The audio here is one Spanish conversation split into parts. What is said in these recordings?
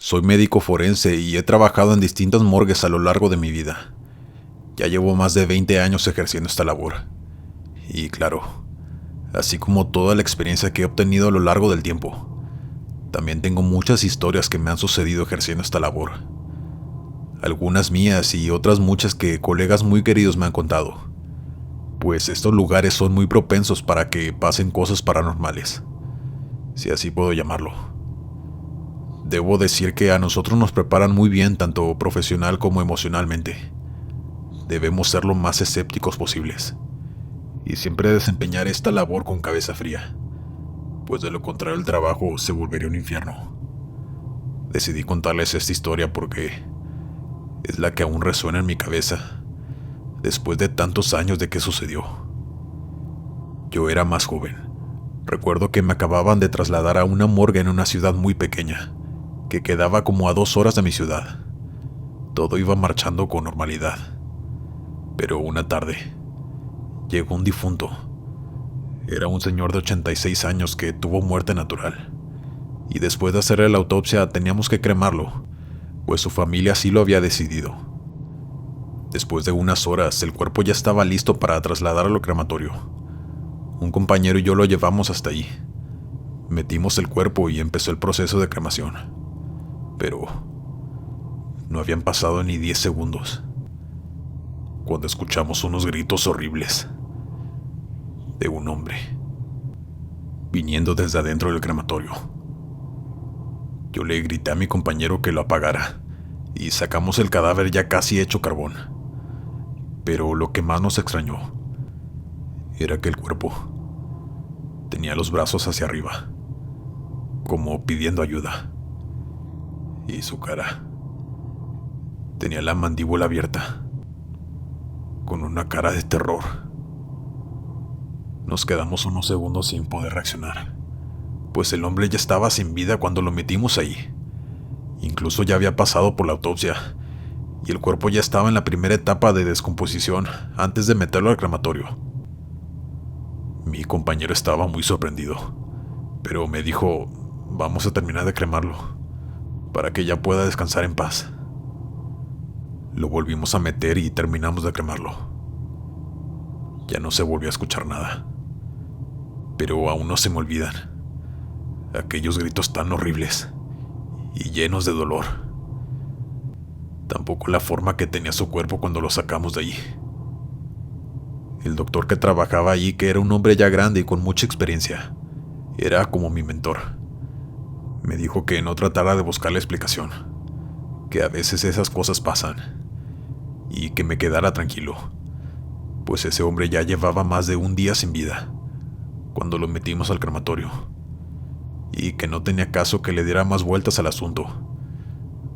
Soy médico forense y he trabajado en distintas morgues a lo largo de mi vida. Ya llevo más de 20 años ejerciendo esta labor. Y claro, así como toda la experiencia que he obtenido a lo largo del tiempo, también tengo muchas historias que me han sucedido ejerciendo esta labor. Algunas mías y otras muchas que colegas muy queridos me han contado, pues estos lugares son muy propensos para que pasen cosas paranormales, si así puedo llamarlo. Debo decir que a nosotros nos preparan muy bien tanto profesional como emocionalmente. Debemos ser lo más escépticos posibles y siempre desempeñar esta labor con cabeza fría, pues de lo contrario el trabajo se volvería un infierno. Decidí contarles esta historia porque es la que aún resuena en mi cabeza después de tantos años de que sucedió. Yo era más joven. Recuerdo que me acababan de trasladar a una morgue en una ciudad muy pequeña, que quedaba como a 2 horas de mi ciudad. Todo iba marchando con normalidad. Pero una tarde, llegó un difunto. Era un señor de 86 años que tuvo muerte natural. Y después de hacerle la autopsia teníamos que cremarlo, pues su familia así lo había decidido. Después de unas horas, el cuerpo ya estaba listo para trasladarlo al crematorio. Un compañero y yo lo llevamos hasta ahí. Metimos el cuerpo y empezó el proceso de cremación. Pero no habían pasado ni 10 segundos cuando escuchamos unos gritos horribles de un hombre viniendo desde adentro del crematorio. Yo le grité a mi compañero que lo apagara y sacamos el cadáver ya casi hecho carbón. Pero lo que más nos extrañó era que el cuerpo tenía los brazos hacia arriba, como pidiendo ayuda, y su cara tenía la mandíbula abierta, con una cara de terror. Nos quedamos unos segundos sin poder reaccionar, pues el hombre ya estaba sin vida cuando lo metimos ahí. Incluso ya había pasado por la autopsia, y el cuerpo ya estaba en la primera etapa de descomposición antes de meterlo al crematorio. Mi compañero estaba muy sorprendido, pero me dijo, vamos a terminar de cremarlo, para que ya pueda descansar en paz. Lo volvimos a meter y terminamos de cremarlo. Ya no se volvió a escuchar nada, pero aún no se me olvidan aquellos gritos tan horribles y llenos de dolor. Tampoco la forma que tenía su cuerpo cuando lo sacamos de allí. El doctor que trabajaba allí, que era un hombre ya grande y con mucha experiencia, era como mi mentor. Me dijo que no tratara de buscar la explicación, que a veces esas cosas pasan, y que me quedara tranquilo, pues ese hombre ya llevaba más de un día sin vida cuando lo metimos al crematorio, y que no tenía caso que le diera más vueltas al asunto,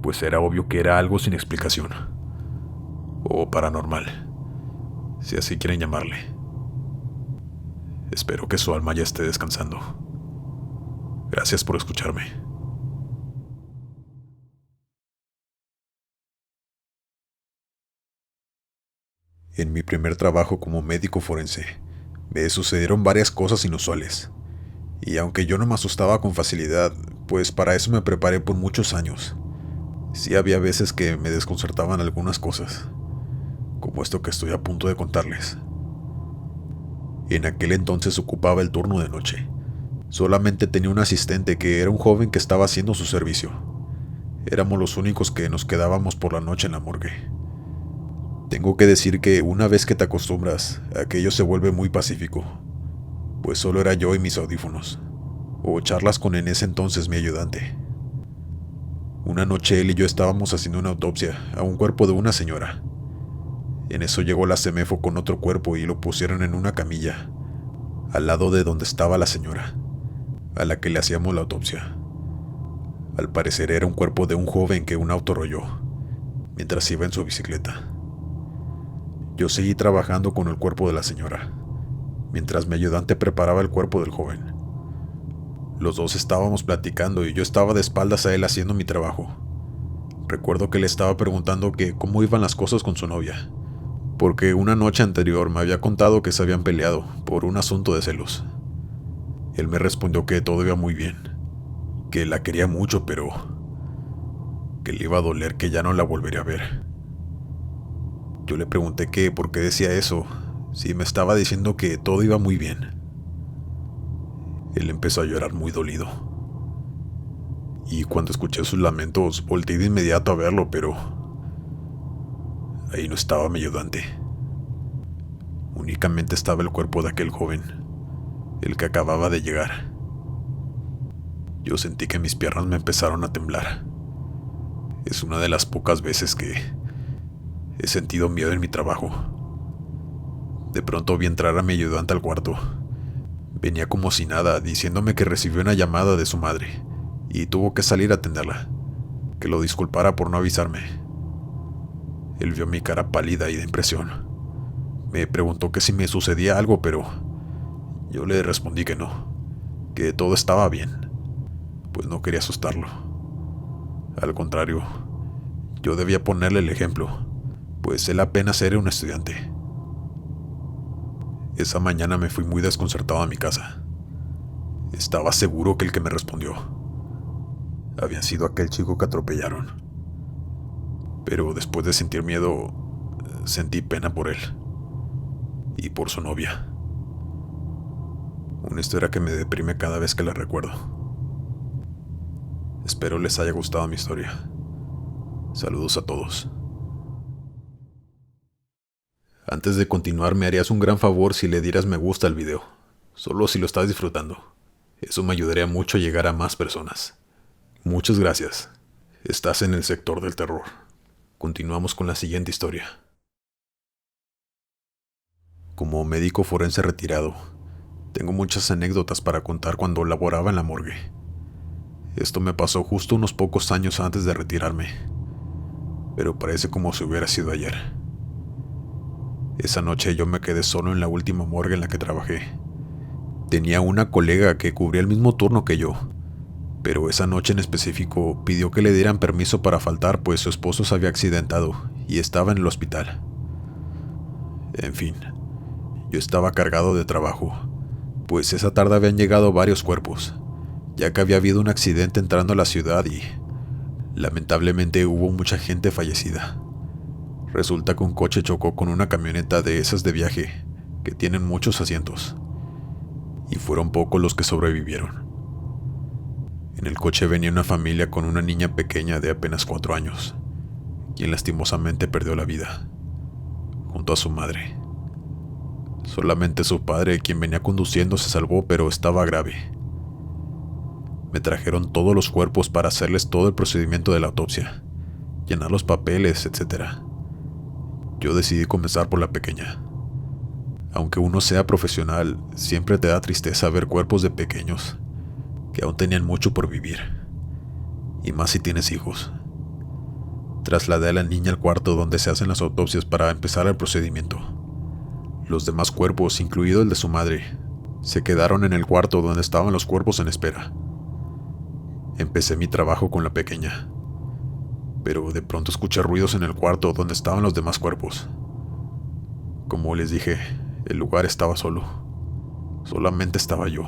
pues era obvio que era algo sin explicación, o paranormal, si así quieren llamarle. Espero que su alma ya esté descansando. Gracias por escucharme. En mi primer trabajo como médico forense, me sucedieron varias cosas inusuales. Y aunque yo no me asustaba con facilidad, pues para eso me preparé por muchos años, sí había veces que me desconcertaban algunas cosas, como esto que estoy a punto de contarles. En aquel entonces ocupaba el turno de noche. Solamente tenía un asistente que era un joven que estaba haciendo su servicio. Éramos los únicos que nos quedábamos por la noche en la morgue. Tengo que decir que una vez que te acostumbras, aquello se vuelve muy pacífico, pues solo era yo y mis audífonos, o charlas con en ese entonces mi ayudante. Una noche él y yo estábamos haciendo una autopsia a un cuerpo de una señora. En eso llegó la CEMEFO con otro cuerpo y lo pusieron en una camilla, al lado de donde estaba la señora, a la que le hacíamos la autopsia. Al parecer era un cuerpo de un joven que un auto arrolló, mientras iba en su bicicleta. Yo seguí trabajando con el cuerpo de la señora, mientras mi ayudante preparaba el cuerpo del joven. Los dos estábamos platicando y yo estaba de espaldas a él haciendo mi trabajo. Recuerdo que le estaba preguntando que cómo iban las cosas con su novia, porque una noche anterior me había contado que se habían peleado por un asunto de celos. Él me respondió que todo iba muy bien, que la quería mucho, pero que le iba a doler que ya no la volvería a ver. Yo le pregunté que por qué decía eso, si me estaba diciendo que todo iba muy bien. Él empezó a llorar muy dolido. Y cuando escuché sus lamentos, volteé de inmediato a verlo, pero ahí no estaba mi ayudante. Únicamente estaba el cuerpo de aquel joven, el que acababa de llegar. Yo sentí que mis piernas me empezaron a temblar. Es una de las pocas veces que he sentido miedo en mi trabajo. De pronto vi entrar a mi ayudante al cuarto. Venía como si nada, diciéndome que recibió una llamada de su madre y tuvo que salir a atenderla, que lo disculpara por no avisarme. Él vio mi cara pálida y de impresión. Me preguntó que si me sucedía algo, pero yo le respondí que no, que todo estaba bien, pues no quería asustarlo. Al contrario, yo debía ponerle el ejemplo, pues él apenas era un estudiante. Esa mañana me fui muy desconcertado a mi casa. Estaba seguro que el que me respondió había sido aquel chico que atropellaron. Pero después de sentir miedo, sentí pena por él y por su novia. Una historia que me deprime cada vez que la recuerdo. Espero les haya gustado mi historia. Saludos a todos. Antes de continuar, me harías un gran favor si le dieras me gusta al video, solo si lo estás disfrutando. Eso me ayudaría mucho a llegar a más personas. Muchas gracias. Estás en el sector del terror. Continuamos con la siguiente historia. Como médico forense retirado, tengo muchas anécdotas para contar cuando laboraba en la morgue. Esto me pasó justo unos pocos años antes de retirarme, pero parece como si hubiera sido ayer. Esa noche yo me quedé solo en la última morgue en la que trabajé. Tenía una colega que cubría el mismo turno que yo, pero esa noche en específico pidió que le dieran permiso para faltar, pues su esposo se había accidentado y estaba en el hospital. En fin, yo estaba cargado de trabajo, pues esa tarde habían llegado varios cuerpos, ya que había habido un accidente entrando a la ciudad y lamentablemente hubo mucha gente fallecida. Resulta que un coche chocó con una camioneta de esas de viaje, que tienen muchos asientos, y fueron pocos los que sobrevivieron. En el coche venía una familia con una niña pequeña de apenas 4 años, quien lastimosamente perdió la vida, junto a su madre. Solamente su padre, quien venía conduciendo, se salvó, pero estaba grave. Me trajeron todos los cuerpos para hacerles todo el procedimiento de la autopsia, llenar los papeles, etc. Yo decidí comenzar por la pequeña. Aunque uno sea profesional, siempre te da tristeza ver cuerpos de pequeños que aún tenían mucho por vivir, y más si tienes hijos. Trasladé a la niña al cuarto donde se hacen las autopsias para empezar el procedimiento. Los demás cuerpos, incluido el de su madre, se quedaron en el cuarto donde estaban los cuerpos en espera. Empecé mi trabajo con la pequeña, pero de pronto escuché ruidos en el cuarto donde estaban los demás cuerpos. Como les dije, el lugar estaba solo. Solamente estaba yo.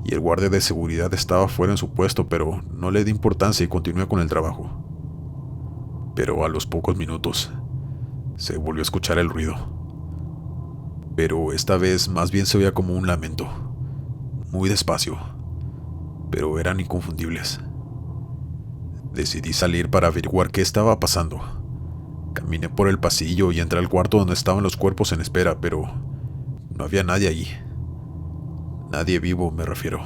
Y el guardia de seguridad estaba fuera en su puesto, pero no le di importancia y continué con el trabajo. Pero a los pocos minutos, se volvió a escuchar el ruido. Pero esta vez más bien se oía como un lamento, muy despacio, pero eran inconfundibles. Decidí salir para averiguar qué estaba pasando. Caminé por el pasillo y entré al cuarto donde estaban los cuerpos en espera, pero no había nadie allí. Nadie vivo, me refiero.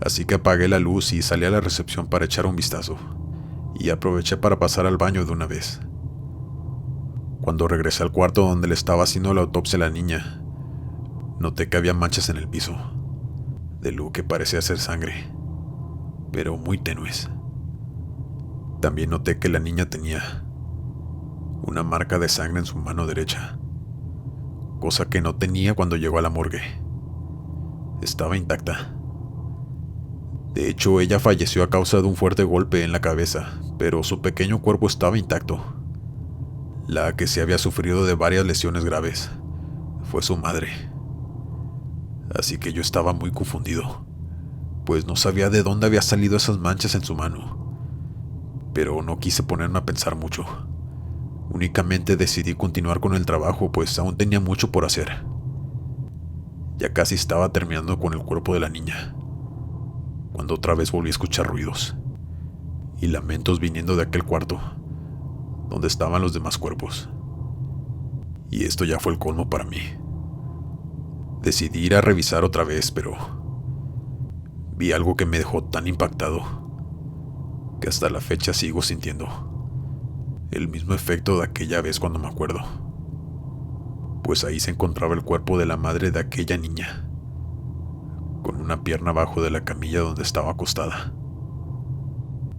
Así que apagué la luz y salí a la recepción para echar un vistazo, y aproveché para pasar al baño de una vez. Cuando regresé al cuarto donde le estaba haciendo la autopsia a la niña, noté que había manchas en el piso, de lo que parecía ser sangre, pero muy tenues. También noté que la niña tenía una marca de sangre en su mano derecha, cosa que no tenía cuando llegó a la morgue. Estaba intacta. De hecho, ella falleció a causa de un fuerte golpe en la cabeza, pero su pequeño cuerpo estaba intacto. La que se había sufrido de varias lesiones graves fue su madre. Así que yo estaba muy confundido, pues no sabía de dónde había salido esas manchas en su mano. pero no quise ponerme a pensar mucho. Únicamente decidí continuar con el trabajo, pues aún tenía mucho por hacer. Ya casi estaba terminando con el cuerpo de la niña, cuando otra vez volví a escuchar ruidos y lamentos viniendo de aquel cuarto donde estaban los demás cuerpos. Y esto ya fue el colmo para mí. Decidí ir a revisar otra vez, pero vi algo que me dejó tan impactado que hasta la fecha sigo sintiendo el mismo efecto de aquella vez cuando me acuerdo. Pues ahí se encontraba el cuerpo de la madre de aquella niña, con una pierna abajo de la camilla donde estaba acostada.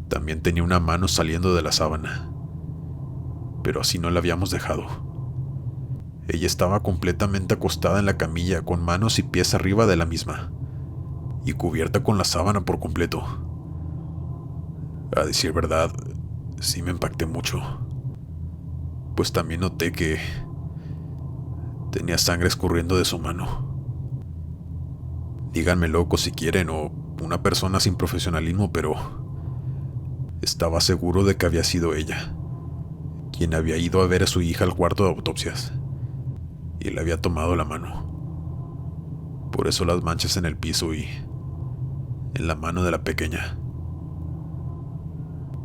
También tenía una mano saliendo de la sábana, pero así no la habíamos dejado. Ella estaba completamente acostada en la camilla, con manos y pies arriba de la misma, y cubierta con la sábana por completo. A decir verdad, sí me impacté mucho, pues también noté que tenía sangre escurriendo de su mano. Díganme loco si quieren, o una persona sin profesionalismo, pero estaba seguro de que había sido ella quien había ido a ver a su hija al cuarto de autopsias y le había tomado la mano. Por eso las manchas en el piso y en la mano de la pequeña.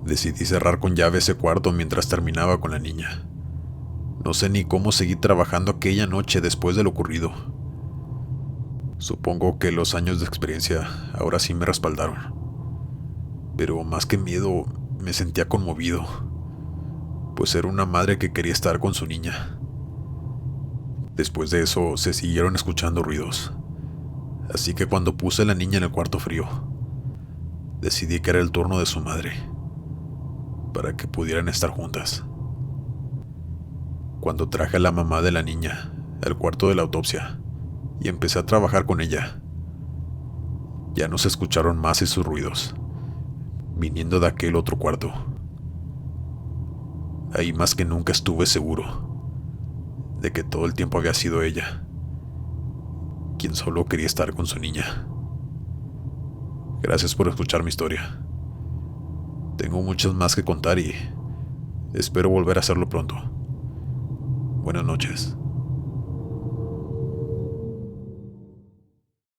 Decidí cerrar con llave ese cuarto mientras terminaba con la niña. No sé ni cómo seguí trabajando aquella noche después de lo ocurrido. Supongo que los años de experiencia ahora sí me respaldaron. Pero más que miedo, me sentía conmovido, pues era una madre que quería estar con su niña. Después de eso se siguieron escuchando ruidos, así que cuando puse a la niña en el cuarto frío, decidí que era el turno de su madre, para que pudieran estar juntas. Cuando traje a la mamá de la niña al cuarto de la autopsia y empecé a trabajar con ella, ya no se escucharon más esos ruidos, viniendo de aquel otro cuarto. Ahí más que nunca estuve seguro de que todo el tiempo había sido ella quien solo quería estar con su niña. Gracias por escuchar mi historia. Tengo muchas más que contar y espero volver a hacerlo pronto. Buenas noches.